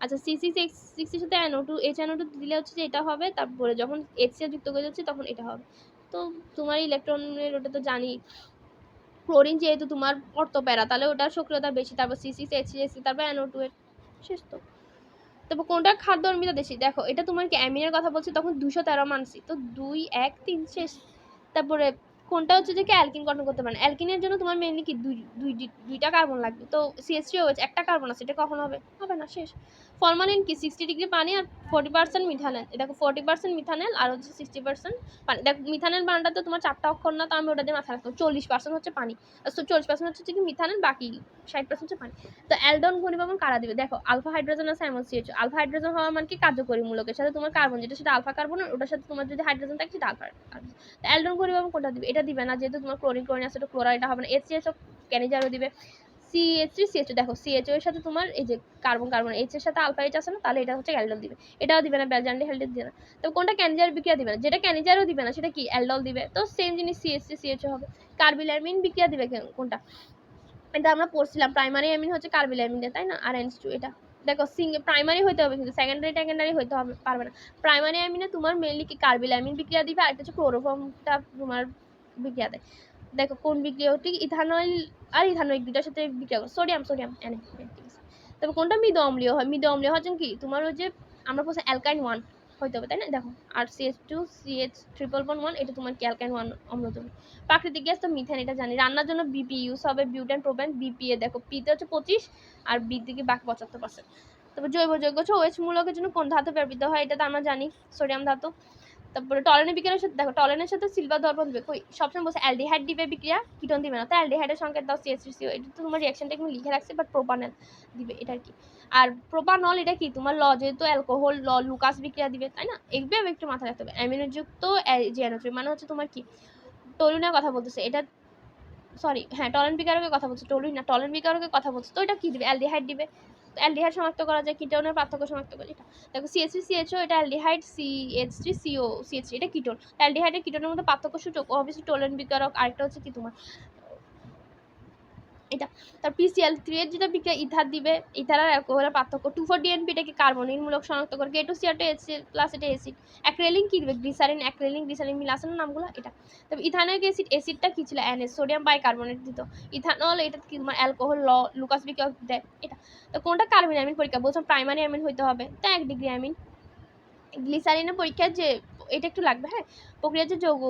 আচ্ছা, C6H6 এর সাথে NO2 HNO2 দিলে হচ্ছে যে এটা হবে, তারপরে যখন HCl যুক্ত করে যাচ্ছে তখন এটা হবে। তো তোমার ইলেকট্রনের ওটা তো জানি, ক্লোরিন যেহেতু তোমার অর্থপ্যারা, তাহলে ওটার সক্রিয়তা বেশি, তারপর C6H6 তারপর NO2 এর, শেষ তো। তারপর কোনটা খাদ্যধর্মিতা বেশি, দেখো এটা তোমার কি অ্যামিনের কথা বলছি, তখন 213 মানছি, তো 2 1 3, শেষ। তারপরে কোনটা হচ্ছে যে কি অ্যালকিন গঠন করতে পারে, অ্যালকিনের জন্য তোমার মেইনলি কি দুইটা কার্বন লাগবে, তো CH3OH একটা কার্বন আছে, এটা কখন হবে না, শেষ। ফরমালিন কি 60 ডিগ্রি পানি আর 40% মিথানেল, দেখো 40% মিথানেল আর হচ্ছে 60% পানি। দেখো মিথানেল বানানটা তো তোমার 4টা অক্ষর না, তো আমি ওটা দিয়ে মাথায় রাখতাম, 40% হচ্ছে পানি, 40% হচ্ছে কি মিথানেল, বাকি 60% হচ্ছে পানি। তো অ্যালডন ঘনীভবন কারা দিবে, দেখো আলফা হাইড্রোজেন আছে এমন CH, আলফা হাইড্রোজেন হওয়া মানে কি কার্যকরী মূলকের সাথে তোমার কার্বন যেটা সেটা আলফা কার্বন, আর ওটার সাথে তোমার যদি হাইড্রোজেন থাকে সেটা আলফা কার্বন। তো অ্যালডন ঘনীভবন কোনটা দিবে, এটা দিবে না, যেহেতু তোমার ক্লোরিন আছে, এটা ক্লোরাইড হবে না। HCHO ক্যানিজারও দিবে। CH3CH2, দেখো CHO এর সাথে তোমার এই যে কার্বন H এর সাথে আলফা H আছে না, তাহলে এটা হচ্ছে অ্যালডল দিবে, এটাও দিবে না, বেলজান্ডিহাইড দিবে না। তো কোনটা ক্যানিজার বিক্রিয়া দিবে না, যেটা ক্যানিজারও দিবে না সেটা কি অ্যালডল দিবে, তো সেম জিনিস CH3CHO হবে। কার্বিলামিন বিক্রিয়া দিবে কোনটা, এটা আমরা পড়ছিলাম, প্রাইমারি অ্যামিন হচ্ছে কার্বিলামিন, তাই না, আর NH2 এটা। দেখো প্রাইমারি হইতে হবে, কিন্তু সেকেন্ডারি হইতে হবে পারবে না। প্রাইমারি অ্যামিনে তোমার মেইনলি কি কার্বিলামিন বিক্রিয়া দিবে, আর একটা হচ্ছে ক্লোরোফর্মটা তোমার বিক্রিয়া দেয়। দেখো কোন বিক্রিয়াটি ইথানল আর ইথানোয়িক দুটার সাথে বিক্রিয়া করে, সোডিয়াম Na, ঠিক আছে। তবে কোনটা মৃদ অম্লীয় হয়, মৃদ অম্লীয় হচ্ছে কি তোমার ওই যে আমরা বলছি অ্যালকাইন 1 হইতে হবে, তাই না। দেখো আর CH2CH1 এটা তোমার কি অ্যালকাইন 1 অম্লধর্মী। প্রাকৃতিক গ্যাস তো মিথেন, এটা জানি। রান্নার জন্য BP ইউজ হবে, বিউটেন প্রোপেন, BPA দেখো পিতে হচ্ছে 25 আর বি দিকে বাকি 75%। তারপর জৈব যৌগ হচ্ছে OH মূলকের জন্য কোন ধাতু ব্যবহৃত হয়, এটা তো আমরা জানি সোডিয়াম ধাতু। তারপরে টলেনের বিক্রিয়ার সাথে দেখো, টলেনের সাথে সিলভার দর্পণ দিবে, কই সবসময় বলছে অ্যালডিহাইড দিবে বিক্রিয়া, কিটোন দিবে না। তো অ্যালডিহাইডের সংকেত দাও CH3CO, এটা তো তোমার রিঅ্যাকশনটা এখানে লিখে রাখছে, বাট প্রোপানল দিবে, এটা কি। আর প্রোপানল এটা কি তোমার যেহেতু অ্যালকোহল লুকাস বিক্রিয়া দিবে, তাই না। এইভাবে একটু মাথায় রাখতে হবে। অ্যামিনোযুক্ত জিয়ানোথ্রি মানে হচ্ছে তোমার কি টলুনের কথা বলতেছে, এটা সরি হ্যাঁ টলেন বিকারকের কথা বলছে, টলুইন না, টলেন বিকারকের কথা বলছে। তো এটা কি দিবে, অ্যালডিহাইড দিবে। তো অ্যালডিহাইড শনাক্ত করা যায়, কিটোনের পার্থক্য শনাক্ত করে এটা দেখো, CH3CHO এটা অ্যালডিহাইড, CH3CO CH3 এটা কিটোন। অ্যালডিহাইডের কিটোনের মধ্যে পার্থক্য সূচক অবভিয়াসলি টলেন বিকারক, আরেকটা হচ্ছে কি তোমার এটা। তার PCl3 এর যেটা বিক্রিয়া ইথার দিবে, ইথার আর অ্যালকোহলের পার্থক্য 2,4-DNP এটাকে কার্বনিল মূলক শনাক্ত করে, K2CR2 HCl প্লাস এটা অ্যাসিড। অ্যাক্রেলিন কি দিবে, গ্লিসারিন, অ্যাক্রেলিন গ্লিসারিন মিল আছে না নামগুলো, এটা। তবে ইথানোয়িক অ্যাসিড, অ্যাসিডটা কি ছিল NH, সোডিয়াম বাইকার্বনেট দিত। ইথানল এটা কি তোমার অ্যালকোহল লুকাস বিক্রিয়া দেয়, এটা। তো কোনটা কার্বন অ্যামিন পরীক্ষা বলছো, প্রাইমারি অ্যামিন হইতে হবে, তো 1 ডিগ্রি অ্যামিন। গ্লিসারিনের পরীক্ষায় যে এটা একটু লাগবে, হ্যাঁ, প্রক্রিয়া যে যৌগ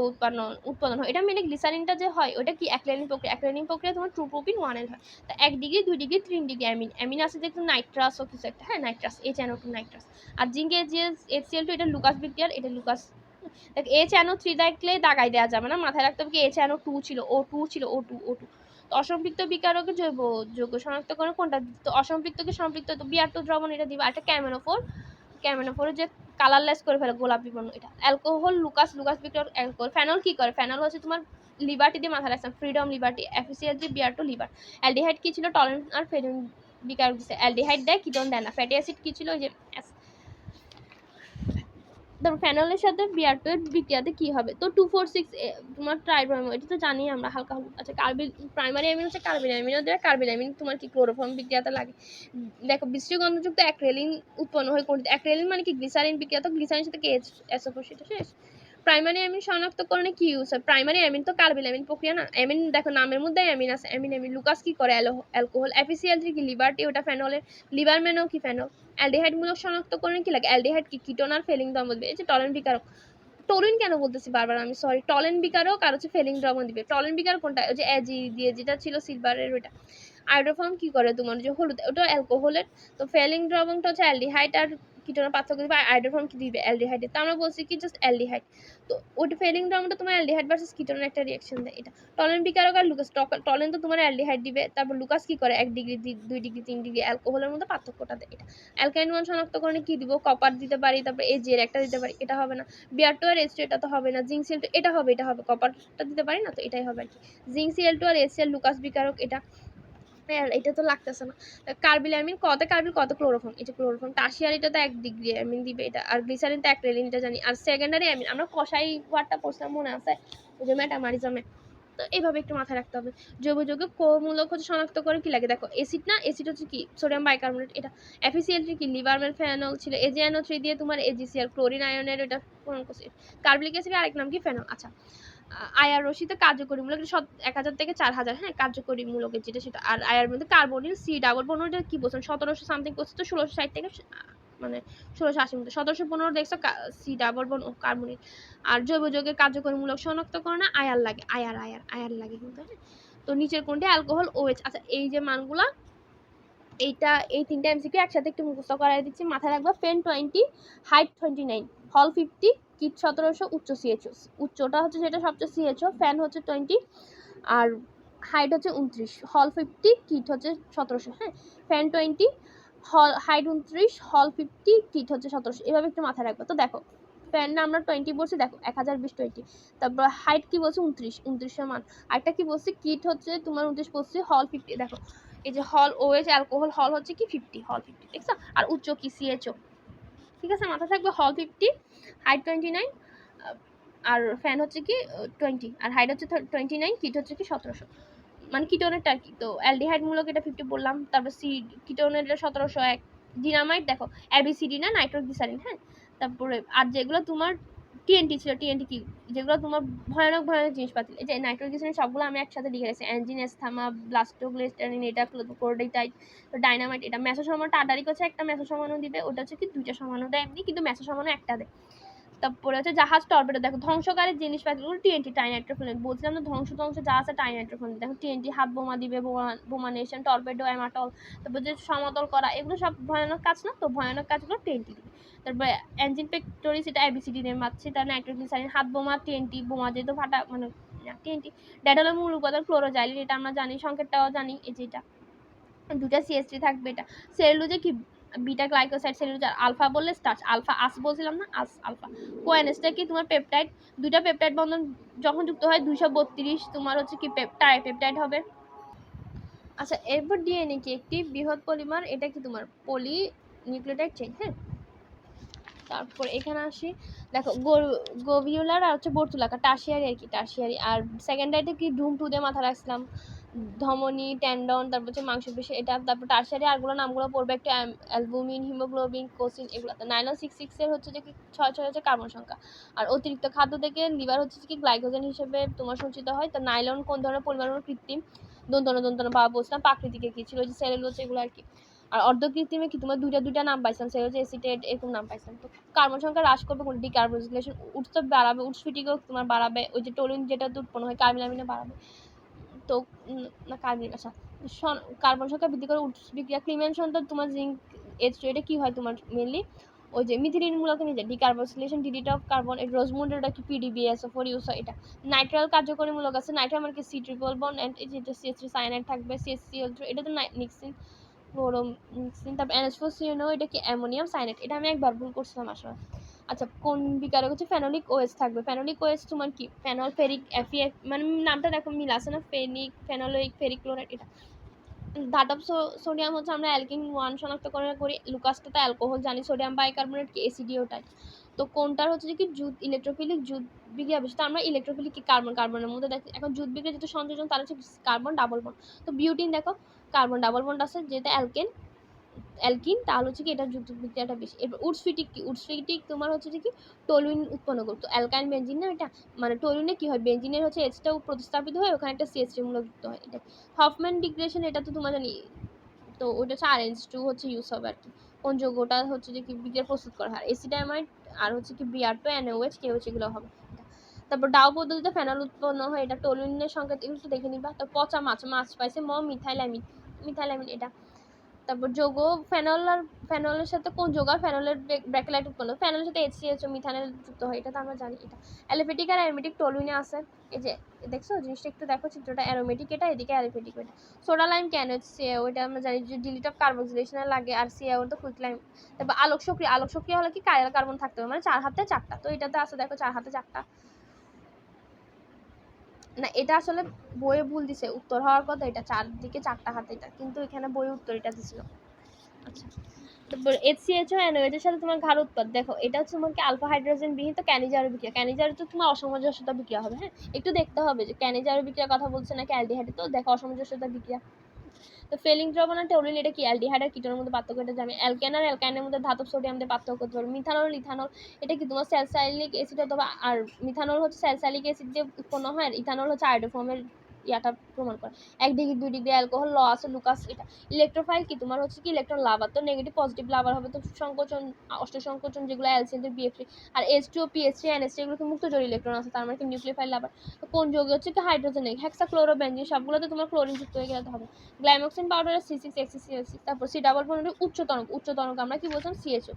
উৎপাদন হয়, এটা মেনে গ্লিসারিনটা যে হয় ওটা কি অ্যাক্রেলিন প্রক্রিয়া। অ্যাক্রেলিন প্রক্রিয়া তোমার ট্রুপ্রোপিন 1L হয়। তা 1 ডিগ্রি 2 ডিগ্রি 3 ডিগ্রি অ্যামিন আছে দেখুন, নাইট্রাস ও কিছু একটা, হ্যাঁ নাইট্রাস, HNO2 নাইট্রাস। আর জিঙ্ক HCl2 এটা লুকাস বিক্রিয়ার, এটা লুকাস। দেখ HNO3 দেখলে দাগাই দেওয়া যাবে না, মাথায় রাখতে হবে কি HNO2 ছিল, O2 ছিল, O2 তো অসম্পৃক্ত বিকারকে জৈব যৌগ শনাক্ত করে কোনটা, তো অসম্পৃক্তকে সম্পৃক্ত, তো Br2 দ্রবণ এটা দিবা। একটা ক্যামেনোফোর যে কালারলেস করে ফেলে গোলাপি বর্ণ, এটা। অ্যালকোহল লুকাস বিক্রিয়ার অ্যালকোহল। ফেনল কি করে, ফেনল হচ্ছে তোমার লিবার্টি দিয়ে মাথা রাখতাম, freedom liberty, FeCl3 Br2 liver. Aldehyde কি ছিল, টলেন আর ফেরিন বিকারক দিচ্ছে, অ্যালডিহাইড দেয় কিটোন দেয় না। ফ্যাটি অ্যাসিড কি ছিল, ওই যে তারপর ফেনলের সাথে Br2 এর বিক্রিয়াতে কি হবে, তো 2,4,6 তোমার ট্রাইব্রোমো, এটা তো জানি আমরা হালকা হালকা। আচ্ছা কার্বিল প্রাইমারি অ্যামিন হচ্ছে কার্বিল অ্যামিনও দেয়, কার্বিল অ্যামিন তোমার কি ক্লোরোফর্ম বিক্রিয়াতে লাগে। দেখো বিশ্রীগন্ধযুক্ত অ্যাক্রেলিন উৎপন্ন হয় কোনটি, অ্যাক্রেলিন মানে কি গ্লিসারিন বিক্রিয়া, তো গ্লিসারিন সাথে কি SO4 সেটা শেষ। প্রাইমারি অ্যামিন শনাক্তকরণে কি ইউজ হয়, প্রাইমারি অ্যামিন তো কার্বিল অ্যামিন প্রক্রিয়া না। অ্যামিন দেখো নামের মধ্যে অ্যামিন আছে, অ্যামিন লুকাস কি করে, অ্যালকোহল। FeCl3 কি লিবার্টি, ওটা ফেনলের। লিভার মেনও কি ফেনল। অ্যালডিহাইড মূলক শনাক্তকরণে কি লাগে, অ্যালডিহাইড কি কিটোন আর ফেলিং দ্রবণ দিবে, এই যে টলেন বিকারক। টলিন কেন বলতেছি বারবার আমি, সরি, টলেন বিকারক আর হচ্ছে ফেলিং দ্রবণ দিবে। টলেন বিকারক কোনটা, ওই যে এজি দিয়ে যেটা ছিল সিলভারের ওটা। আয়োডোফর্ম কি করে তোমার যে হলুদ, ওটা অ্যালকোহলের। তো ফেলিং দ্রবণটা হচ্ছে অ্যালডিহাইড আর কিটোনের পার্থক্য দিবে। আয়োডোফর্ম কি দিবে, অ্যালডিহাইডে। তো আমরা বলছি কি জাস্ট অ্যালডিহাইড। তো ওটা ফেলিং দ্রবণটা তোমার অ্যালডিহাইড ভার্সেস কিটোনের একটা রিঅ্যাকশন দেয়, এটা। টলেন বিকারক আর লুকাস, টলেন তো তোমার অ্যালডিহাইড দিবে, তারপর লুকাস কি করে 1 ডিগ্রি 2 ডিগ্রি 3 ডিগ্রি অ্যালকোহলের মধ্যে পার্থক্যটা দেয়, এটা। অ্যালকাইন ওয়ান শনাক্তকরণে কি দিব, কপার দিতে পারি, তারপর এজি এর একটা দিতে পারি, এটা হবে না। Br2 আর H2 এটা তো হবে না। জিঙ্ক Cl2 এটা হবে, কপারটা দিতে পারি না, তো এটাই হবে আর কি। জিঙ্ক Cl2 আর HCl লুকাস বিকারক, এটা। এটা তো লাগতেছে না। কার্বিল অ্যামিন কত কার্বিল কত ক্লোরোফর্ম, এটা ক্লোরোফর্ম। টার্সিয়ার এটা তো 1 ডিগ্রি অ্যামিন দিবে, এটা। আর গ্লিসারিন তো অ্যাক্রেলিন, এটা জানি। আর সেকেন্ডারি অ্যামিন আমরা কষাই ওয়ার্ডটা পড়ছিলাম মনে আছে, ওই যে মেটামারিজমে। তো এইভাবে একটু মাথায় রাখতে হবে। জৈব যৌগে কোমূলক হচ্ছে শনাক্ত করে কি লাগে, দেখো অ্যাসিড না, অ্যাসিড হচ্ছে কি সোডিয়াম বাইকার্বনেট, এটা। FeCl3 কি লিভারমেল ফেনল ছিল। AgNO3 দিয়ে তোমার AgCl ক্লোরিন আয়নের এটা পূরণ করছে। কার্বলিক অ্যাসিডের আরেক নাম কি, ফেনল। আচ্ছা আয়ার রশ্মিতে কার্যকরী মূলক 1000 থেকে 4000, হ্যাঁ কার্যকরী মূলকের যেটা সেটা। আর আয়ার মধ্যে কার্বনিল C ডাবল বন্ধন, এটা কি বলছেন 1700 সামথিং করছে, তো 1660 থেকে মানে 1680 মধ্যে 1715 দেখছো C ডাবল বন্ধন কার্বনিল। আর জৈব যৌগের কার্যকরী মূলক শনাক্তকরণে আয়ার লাগে, আয়ার লাগে কিন্তু, হ্যাঁ। তো নিচের কোনটি অ্যালকোহল OH। আচ্ছা এই যে মানগুলা, এইটা এই তিনটা এমসিকিউ একসাথে একটু মুখস্থ করাই দিচ্ছি, মাথায় রাখবা। ফেন 20, হাইট 29, হল 50, কিট 1700, উচ্চ CHO। উচ্চটা হচ্ছে যেটা সবচেয়ে CHO, ফ্যান হচ্ছে 20 আর হাইট হচ্ছে 29, হল 50, কিট হচ্ছে 1700, হ্যাঁ। ফ্যান 20, হল হাইট 29, হল 50, কিট হচ্ছে 1700, এভাবে একটু মাথায় রাখবা। তো দেখো ফ্যান না আমরা 20 বলছি, দেখো 1020 20, তারপর হাইট কি বলছে 29 মান। আরেকটা কি বলছি, কিট হচ্ছে তোমার 29 বলছি, হল 50, দেখো এই যে হল OH অ্যালকোহল, হল হচ্ছে কি 50, হল 50 দেখছো। আর উচ্চ কি CHO, ঠিক আছে মাথা থাকবে। হল 50, হাইট 29, আর ফ্যান হচ্ছে কি 20, আর হাইট হচ্ছে 29, কিট হচ্ছে কি 1700, মানে কিটোনেরটা আর কি। তো অ্যালডিহাইড মূলক এটা 50 বললাম, তারপর কিটোনের এটা 1701। ডিনামাইট দেখো ABCD না, নাইট্রোগ্লিসারিন, হ্যাঁ। তারপরে আর যেগুলো তোমার TNT ছিল, TNT কি যেগুলো তোমার ভয়ানক জিনিসপাতি, এই যে নাইট্রোগ্লিসারিন সবগুলো আমি একসাথে লিখে রেখেছি, অ্যানজিন এসথামা, ব্লাস্টোগ্লিসারিন, এটা ক্লোরোডাইটাইট, তো ডাইনামাইট এটা। মেসোসমান টার্টারিক হচ্ছে একটা মেসোসমানও দিবে, ওটা হচ্ছে কি দুইটা সমানও দেয় এমনি, কিন্তু মেসোসমানও একটা দেয়। তারপরে হচ্ছে জাহাজ টর্পেডো, দেখো ধ্বংসকারী জিনিসপাতিগুলো টিএনটি টাইনাইট্রোফিলেন্ট, বলছিলাম না ধ্বংস যা আছে টাইনাইট্রোফিলেন্ট, দেখো টিএনটি হাত বোমা দিবে, বোমা নেশন, টর্পেডো, অ্যামাটল, তারপর যে সমতল করা, এগুলো সব ভয়ানক কাজ না, তো ভয়ানক কাজগুলো টিএনটি দিবে। তারপরে এঞ্জিন পেক্টোরিস, এটা এবিসিডি নেম মারছি, তার নাইট্রোগ্লিসারিন, হাত বোমা টিএনটি, বোমা যেহেতু ফাটা মানে টিএনটি, ডেটলের মূল উপাদান ক্লোরোজাইলিন, এটা আমরা জানি, সংকেতটাও জানি, এই যে এটা দুটা সিএস3 থাকবে। এটা সেলুলোজে কি বিটা গ্লাইকোসাইড, সেলুলোজ আলফা বললে স্টার্চ, আলফা আস বলছিলাম না, আস আলফা। কোএনএসটা কি তোমার পেপটাইড, দুইটা পেপটাইড বন্ধন যখন যুক্ত হয় 232 তোমার হচ্ছে কি পেপটাইড হবে। আচ্ছা এরপর ডিএনএ কি একটি বৃহৎ পলিমার, এটা কি তোমার পলি নিউক্লিওটাইড চেইন। হ্যাঁ, তারপর এখানে আসি, দেখো গোভিউলার আর হচ্ছে বর্তুলাকার, টার্সিয়ারি আর কি টার্সিয়ারি। আর সেকেন্ডারিতে কি ডুম টু দিয়ে মাথা রাখছিলাম, ধমনী, টেন্ডন, তারপর হচ্ছে মাংসপেশি, এটা। তারপর টার্সিয়ারি আরগুলো নামগুলো পড়বে একটু, অ্যালবুমিন, হিমোগ্লোবিন, কোসিন, এগুলোতে। নাইলন 66 এর হচ্ছে যে কি 6 হচ্ছে কার্বন সংখ্যা। আর অতিরিক্ত খাদ্য থেকে লিভার হচ্ছে কি গ্লাইকোজেন হিসেবে তোমার সঞ্চিত হয়। তো নাইলন কোন ধরনের পরিমাণ কৃত্রিম, দন্তন বা বলছিলাম, প্রাকৃতিকে কি ছিল যে সেলুলোজ, এগুলো আর কি। আর অর্ধকৃত্রিমে কি তোমার দুইটা নাম পাইছিলাম, সেলুলোজ, এসিটেট, এরকম নাম পাইছিলাম। তো কার্বন সংখ্যা হ্রাস করবে কোন, ডিকার্বক্সিলেশন, উৎস বাড়াবে, উৎসফিটিকেও তোমার বাড়াবে, ওই যে টলুইন যেটা উৎপন্ন হয় কার্বিলামিনে বাড়াবে। তো না কার্বন, আচ্ছা কার্বন সংখ্যা বৃদ্ধি করে উৎস বিক্রিয়া, ক্লিমেনশন তো তোমার জিঙ্ক H2, এটা কি হয় তোমার মেনলি ওই যে মিথিলিন মূলক নিজে, ডিকার্বক্সিলেশন, ডিলিট অফ কার্বন, রোজমুন্ড, এটা কি PDBSO4 ইউজ হয়। এটা নাইট্রাল কার্যকরী মূলক আছে, নাইট্রাল মানে কি C ট্রিপল বন্ড, এন্ড এই যে CH3 সায়ানাইড থাকবে, CHCl3, এটা তো নিক্সিন, ক্লোরোমিক্সিন। তারপর NH4CNO, এটা কি অ্যামোনিয়াম সায়ানাইড, এটা আমি একবার ভুল করছিলাম আসলে। আচ্ছা কোন বিকারক হচ্ছে ফেনোলিক OH থাকবে, ফেনোলিক OH তোমার কি ফেনল, ফেরিক, FeF, মানে নামটা দেখো মিল আছে না, ফেনিক, ফেনোলিক, ফেরিক ক্লোরাইড। এটা ধাতব সোডিয়াম হচ্ছে আমরা অ্যালকিন 1 শনাক্তকরণ করি, লুকাসটা তো অ্যালকোহল জানি, সোডিয়াম বাইকার্বনেট কি এসিডিও টাইপ। তো কোনটার হচ্ছে যে কি জুট ইলেকট্রোফিলিক, জুট বিক্রিয়া বেশি, তো আমরা ইলেকট্রোফিলিক কি কার্বনের মধ্যে দেখি। এখন জুট বিক্রিয়া যেটা সংযোজন তার হচ্ছে কার্বন ডাবল বন্ড, তো বিউটিন দেখো কার্বন ডাবল বন্ড আছে, যেটা অ্যালকিন, তাহলে হচ্ছে কি এটা যুক্ত বিক্রিয়াটা বেশি। এরপর উডসফিটিক কি, উডসফিটিক তোমার হচ্ছে যে কি টলুইন উৎপন্ন করতো, অ্যালকাইন বেঞ্জিন না এটা, মানে টলুইনে কি হয় বেঞ্জিনের হচ্ছে এইচটাও প্রতিস্থাপিত হয়, ওখানে একটা CH3 মূলক যুক্ত হয়। এটা হফম্যান ডিগ্রেডেশন, এটা তো তোমার জানি, তো ওইটা হচ্ছে RH2 হচ্ছে ইউজ হবে আর কি। কোন যৌগটা হচ্ছে যে কি বিক্রিয়া প্রস্তুত করা হয়, এসিডামাইড আর হচ্ছে কি Br2 NaOH KOH, এগুলো হবে। তারপর ডাও পদ্ধতিতে ফেনল উৎপন্ন হয়, এটা টলুইনের সংকেত, এগুলো তো দেখে নিবা। তো পচা মাছ পাইছে মিথাইলামিন, এটা। তারপর যৌগ ফেনলের সাথে কোন যৌগ আর ফেনলের ব্র্যাকেলাইট উৎপন্ন, ফেনলের সাথে HCH ও মিথানল যুক্ত হয়, এটা তো আমরা জানি। এটা অ্যালিফেটিক আর অ্যারোমেটিক টলুইনে আছে, এই যে দেখছো জিনিসটা একটু দেখো চিত্রটা, অ্যারোমেটিক এটা, এদিকে অ্যালিফেটিক এটা। সোডা লাইম কেন CaO, এটা আমরা জানি যে ডিলিট অফ কার্বক্সিলেশনে লাগে, আর CaO তো কুইক লাইম। তারপর আলোক সক্রিয় হলে কি কাইরাল কার্বন থাকতে হবে, মানে 4 হাতে 4টা, তো এটাতে আছে দেখো 4 হাতে 4টা। না এটা আসলে বইয়ে ভুল দিছে, উত্তর হওয়ার কথা এটা 4 দিকে 4টা হাতে, এটা কিন্তু এখানে বইয়ে উত্তর এটা দিছিল। আচ্ছা তারপর HCHO NaOH এর সাথে তোমার ঘাড় উৎপাদ, দেখো এটা হচ্ছে তোমার কি আলফা হাইড্রোজেন বিহীন, তো ক্যানিজারো বিক্রিয়া, ক্যানিজারো তো তোমার অসামঞ্জস্যতা বিক্রিয়া হবে। হ্যাঁ, একটু দেখতে হবে যে ক্যানিজারো বিক্রিয়ার কথা বলছে নাকি অ্যালডিহাইড, তো দেখো অসামঞ্জস্যতা বিক্রিয়া। তো ফেলিং দ্রবণ আর টলুইন, এটা কি অ্যালডিহাইড আর কিটোনের মধ্যে পার্থক্য, এটা জানি। অ্যালকেন আর অ্যালকাইনের মধ্যে ধাতব সোডিয়াম দিয়ে পার্থক্য করতে পারবে। মিথানল আর ইথানল, এটা কি তোমার স্যালসাইলিক অ্যাসিড অথবা, আর মিথানল হচ্ছে স্যালসাইলিক অ্যাসিড দিয়ে উৎপন্ন হয়, আর ইথানল হচ্ছে আয়োডোফর্মের ইয়াটা প্রমাণ করে। 1 ডিগ্রি 2 ডিগ্রি অ্যালকোহল ল আছে লুকাস, এটা। ইলেকট্রোফাইল কি তোমার হচ্ছে কি ইলেকট্রন লাভার, তো নেগেটিভ পজিটিভ লাভার হবে, তো সংকোচন অষ্টসংকোচন যেগুলো অ্যালসিনদের BF3 আর H2O PH3 NH3 এগুলো কি মুক্ত জোড় ইলেকট্রন আছে, তার মানে কি নিউক্লিওফাইল লাভার। তো কোন যৌগ হচ্ছে কি হাইড্রোজেনিক, হেক্সাক্লোরোবেনজিন, সবগুলোতে তোমার ক্লোরিন যুক্ত হয়ে গেলে হবে। গ্লাইমোক্সিন পাউডারের C6HCl6, তারপর C ডাবল বন্ডের উচ্চ তরঙ্গ আমরা কি বলছিলাম CHO।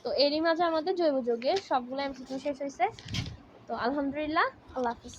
তো এরই মাঝে আমাদের জৈব যৌগের সবগুলো MCQ শেষ হয়েছে। তো আলহামদুলিল্লাহ, আল্লাহ হাফিজ।